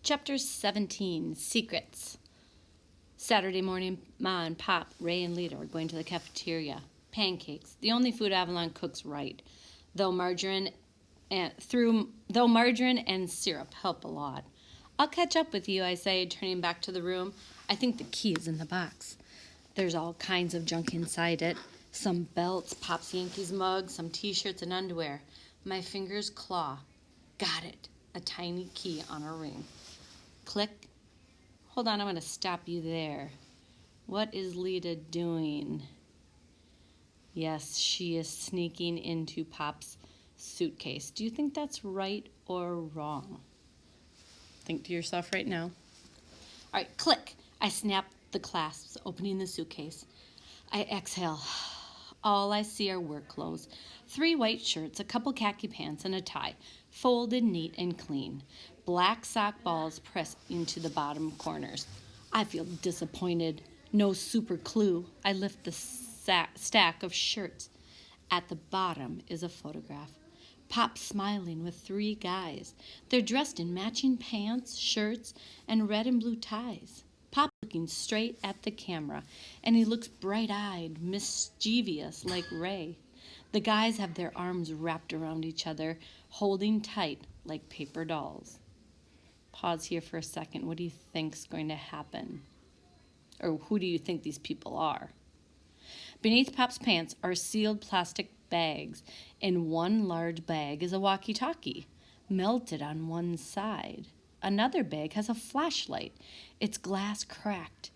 Chapter 17, Secrets. Saturday morning, Ma and Pop, Ray and Lita were going to the cafeteria. Pancakes, the only food Avalon cooks right, though margarine and syrup help a lot. I'll catch up with you, I say, turning back to the room. I think the key is in the box. There's all kinds of junk inside it. Some belts, Pop's Yankees mugs, some t-shirts and underwear. My fingers claw. Got it. A tiny key on a ring. Click. Hold on, I'm going to stop you there. What is Lita doing? Yes, she is sneaking into Pop's suitcase. Do you think that's right or wrong? Think to yourself right now. All right, click. I snap the clasps, opening the suitcase. I exhale. All I see are work clothes. 3 white shirts, a couple khaki pants, and a tie. Folded neat and clean. Black sock balls pressed into the bottom corners. I feel disappointed. No super clue. I lift the stack of shirts. At the bottom is a photograph. Pop smiling with 3 guys. They're dressed in matching pants, shirts, and red and blue ties. Pop looking straight at the camera, and he looks bright-eyed, mischievous like Ray. The guys have their arms wrapped around each other, holding tight like paper dolls. Pause here for a second. What do you think's going to happen? Or who do you think these people are? Beneath Pop's pants are sealed plastic bags. In one large bag is a walkie-talkie, melted on one side. Another bag has a flashlight, its glass cracked.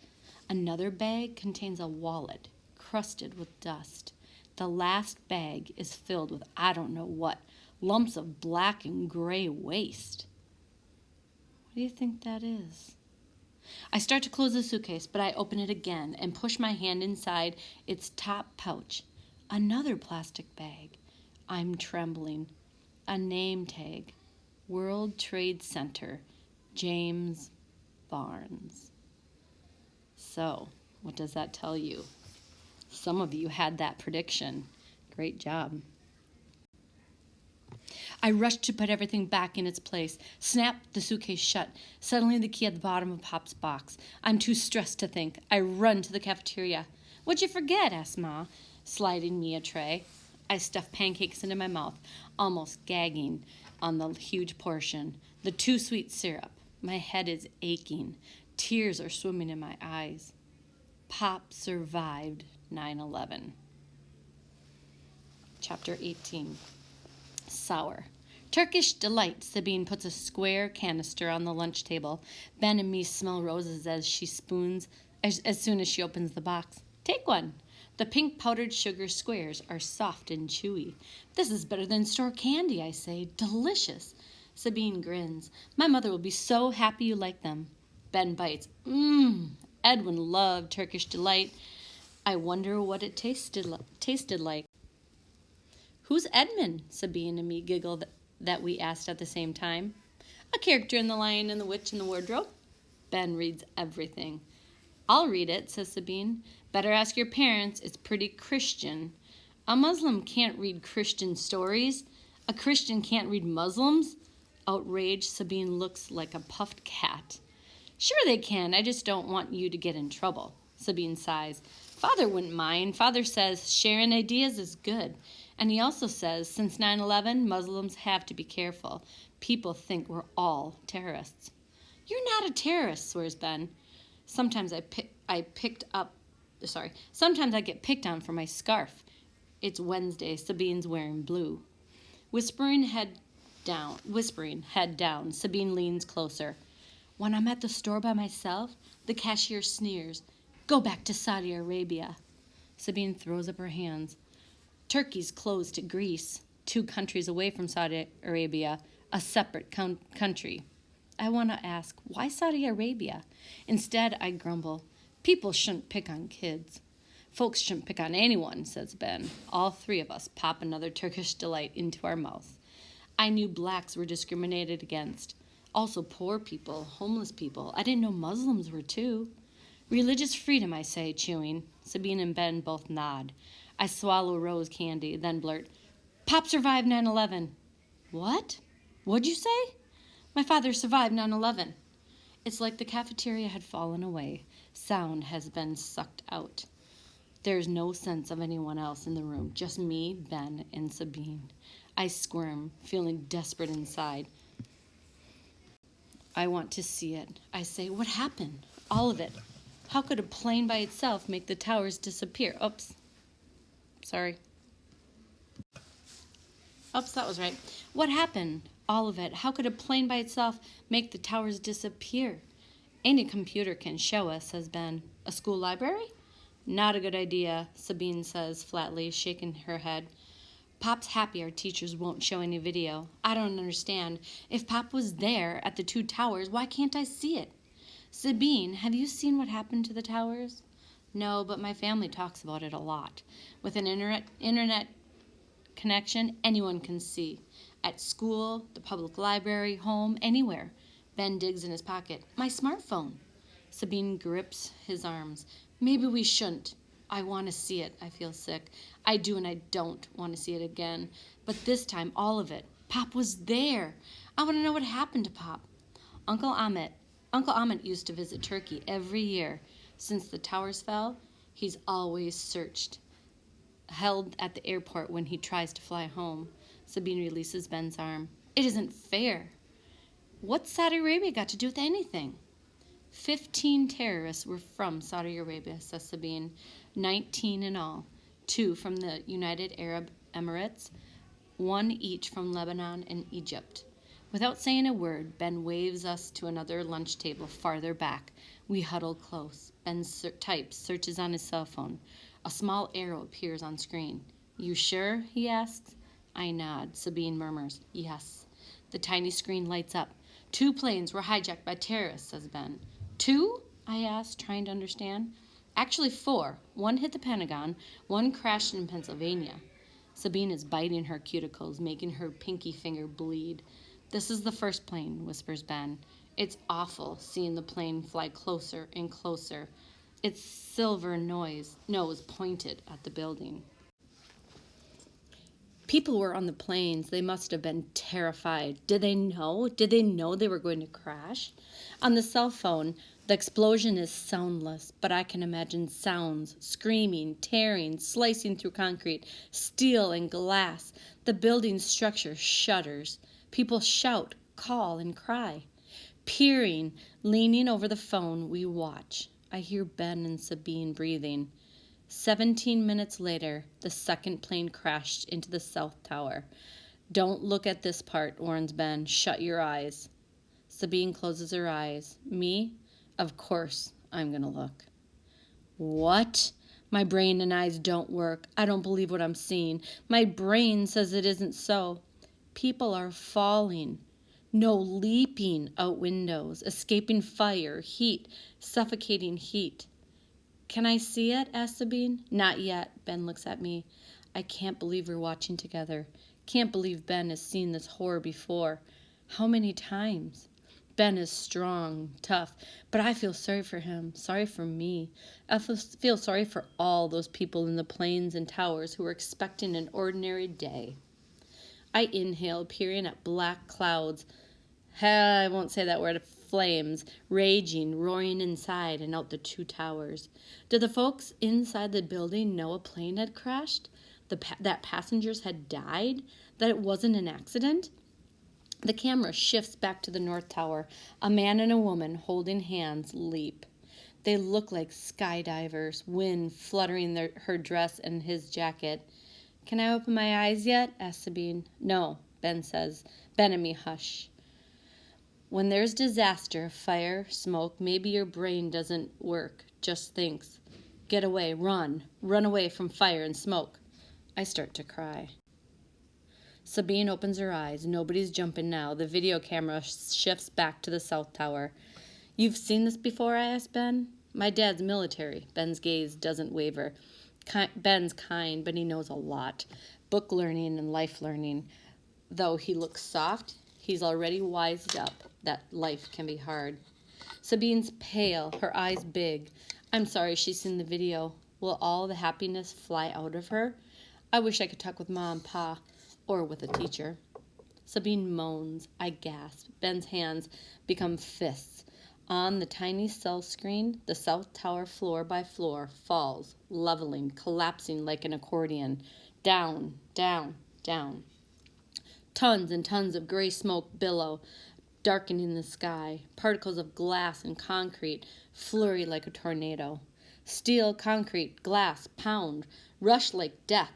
Another bag contains a wallet, crusted with dust. The last bag is filled with I don't know what, lumps of black and gray waste. What do you think that is? I start to close the suitcase, but I open it again and push my hand inside its top pouch. Another plastic bag. I'm trembling. A name tag. World Trade Center. James Barnes. So, what does that tell you? Some of you had that prediction. Great job. I rush to put everything back in its place, snap the suitcase shut, suddenly the key at the bottom of Pop's box. I'm too stressed to think. I run to the cafeteria. What'd you forget? Asked Ma, sliding me a tray. I stuff pancakes into my mouth, almost gagging on the huge portion. The too sweet syrup. My head is aching. Tears are swimming in my eyes. Pop survived 9/11. Chapter 18. Sour. Turkish delight. Sabine puts a square canister on the lunch table. Ben and me smell roses as she spoons as soon as she opens the box. Take one. The pink powdered sugar squares are soft and chewy. This is better than store candy, I say. Delicious. Sabine grins. My mother will be so happy you like them. Ben bites. Edwin loved Turkish delight. I wonder what it tasted like. Who's Edmund? Sabine and me giggled that we asked at the same time. A character in The Lion and the Witch and the Wardrobe. Ben reads everything. I'll read it, says Sabine. Better ask your parents. It's pretty Christian. A Muslim can't read Christian stories. A Christian can't read Muslims. Outraged, Sabine looks like a puffed cat. Sure they can. I just don't want you to get in trouble. Sabine sighs. Father wouldn't mind. Father says sharing ideas is good. And he also says, since 9/11, Muslims have to be careful. People think we're all terrorists. You're not a terrorist, swears Ben. Sometimes I get picked on for my scarf. It's Wednesday. Sabine's wearing blue. Whispering head down, Sabine leans closer. When I'm at the store by myself, the cashier sneers. Go back to Saudi Arabia. Sabine throws up her hands. Turkey's closed to Greece, 2 countries away from Saudi Arabia, a separate country. I want to ask, why Saudi Arabia? Instead, I grumble, people shouldn't pick on kids. Folks shouldn't pick on anyone, says Ben. All 3 of us pop another Turkish delight into our mouths. I knew blacks were discriminated against. Also poor people, homeless people. I didn't know Muslims were too. Religious freedom, I say, chewing. Sabine and Ben both nod. I swallow rose candy, then blurt, Pop survived 9/11. What? What'd you say? My father survived 9/11. It's like the cafeteria had fallen away. Sound has been sucked out. There's no sense of anyone else in the room, just me, Ben, and Sabine. I squirm, feeling desperate inside. I want to see it. I say, what happened? All of it. How could a plane by itself make the towers disappear? Oops. Sorry. Oops, that was right. What happened? All of it. How could a plane by itself make the towers disappear? Any computer can show us, says Ben. A school library? Not a good idea, Sabine says flatly, shaking her head. Pop's happy our teachers won't show any video. I don't understand. If Pop was there at the two towers, why can't I see it? Sabine, have you seen what happened to the towers? No, but my family talks about it a lot. With an internet connection, anyone can see. At school, the public library, home, anywhere. Ben digs in his pocket. My smartphone. Sabine grips his arms. Maybe we shouldn't. I want to see it. I feel sick. I do, and I don't want to see it again. But this time, all of it. Pop was there. I want to know what happened to Pop. Uncle Ahmet used to visit Turkey every year. Since the towers fell, he's always searched. Held at the airport when he tries to fly home. Sabine releases Ben's arm. It isn't fair. What's Saudi Arabia got to do with anything? 15 terrorists were from Saudi Arabia, says Sabine. 19 in all. 2 from the United Arab Emirates, 1 each from Lebanon and Egypt. Without saying a word, Ben waves us to another lunch table farther back. We huddle close. Ben types, searches on his cell phone. A small arrow appears on screen. You sure? He asks. I nod. Sabine murmurs, yes. The tiny screen lights up. 2 planes were hijacked by terrorists, says Ben. 2? I asked, trying to understand. Actually 4. 1 hit the Pentagon, 1 crashed in Pennsylvania. Sabine is biting her cuticles, making her pinky finger bleed. This is the first plane, whispers Ben. It's awful seeing the plane fly closer and closer. Its silver nose pointed at the building. People were on the planes. They must have been terrified. Did they know? Did they know they were going to crash? On the cell phone, the explosion is soundless, but I can imagine sounds, screaming, tearing, slicing through concrete, steel and glass. The building's structure shudders. People shout, call, and cry. Peering, leaning over the phone, we watch. I hear Ben and Sabine breathing. 17 minutes later, the second plane crashed into the south tower. Don't look at this part, warns Ben. Shut your eyes. Sabine closes her eyes. Me? Of course I'm going to look. What? My brain and eyes don't work. I don't believe what I'm seeing. My brain says it isn't so. People are falling. No, leaping out windows, escaping fire, heat, suffocating heat. Can I see it? Asked Sabine. Not yet. Ben looks at me. I can't believe we're watching together. Can't believe Ben has seen this horror before. How many times? Ben is strong, tough, but I feel sorry for him, sorry for me. I feel sorry for all those people in the planes and towers who were expecting an ordinary day. I inhale, peering at black clouds. I won't say that word. Flames, raging, roaring inside and out the 2 towers. Did the folks inside the building know a plane had crashed? That passengers had died? That it wasn't an accident? The camera shifts back to the North Tower. A man and a woman holding hands leap. They look like skydivers, wind fluttering her dress and his jacket. Can I open my eyes yet? Asks Sabine. No, Ben says. Ben and me hush. When there's disaster, fire, smoke, maybe your brain doesn't work, just thinks. Get away, run away from fire and smoke. I start to cry. Sabine opens her eyes. Nobody's jumping now. The video camera shifts back to the South Tower. You've seen this before? I asked Ben. My dad's military. Ben's gaze doesn't waver. Ben's kind, but he knows a lot. Book learning and life learning. Though he looks soft, he's already wised up that life can be hard. Sabine's pale, her eyes big. I'm sorry she's seen the video. Will all the happiness fly out of her? I wish I could talk with Ma and Pa, or with a teacher. Sabine moans. I gasp. Ben's hands become fists. On the tiny cell screen, the South Tower floor by floor falls, leveling, collapsing like an accordion. Down, down, down. Tons and tons of gray smoke billow, darkening the sky. Particles of glass and concrete flurry like a tornado. Steel, concrete, glass, pound, rush like death.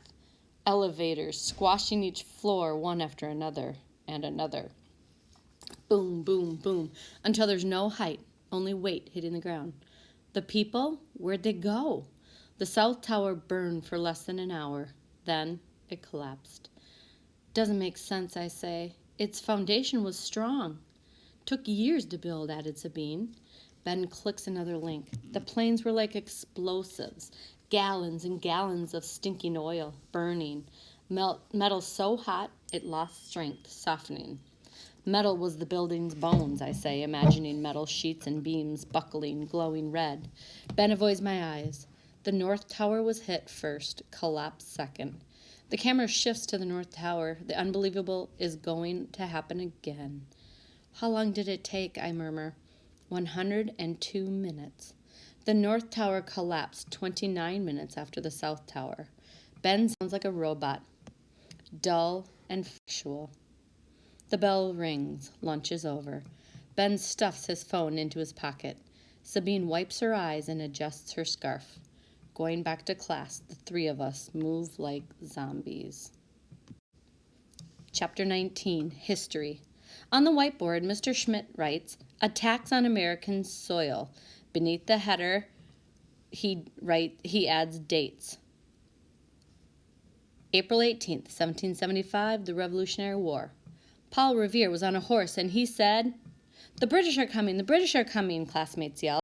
Elevators squashing each floor one after another and another. Boom, boom, boom, until there's no height, only weight hitting the ground. The people, where'd they go? The South Tower burned for less than an hour. Then it collapsed. Doesn't make sense, I say. Its foundation was strong. Took years to build, added Sabine. Ben clicks another link. The planes were like explosives. Gallons and gallons of stinking oil, burning. Metal so hot it lost strength, softening. Metal was the building's bones, I say, imagining metal sheets and beams buckling, glowing red. Ben avoids my eyes. The North Tower was hit first, collapsed second. The camera shifts to the North Tower. The unbelievable is going to happen again. How long did it take? I murmur. 102 minutes. The North Tower collapsed 29 minutes after the South Tower. Ben sounds like a robot, dull and factual. The bell rings. Lunch is over. Ben stuffs his phone into his pocket. Sabine wipes her eyes and adjusts her scarf. Going back to class, the three of us move like zombies. Chapter 19, History. On the whiteboard, Mr. Schmidt writes, "Attacks on American soil." Beneath the header, he adds dates. April 18th, 1775, the Revolutionary War. Paul Revere was on a horse, and he said, "The British are coming, the British are coming," classmates yelled.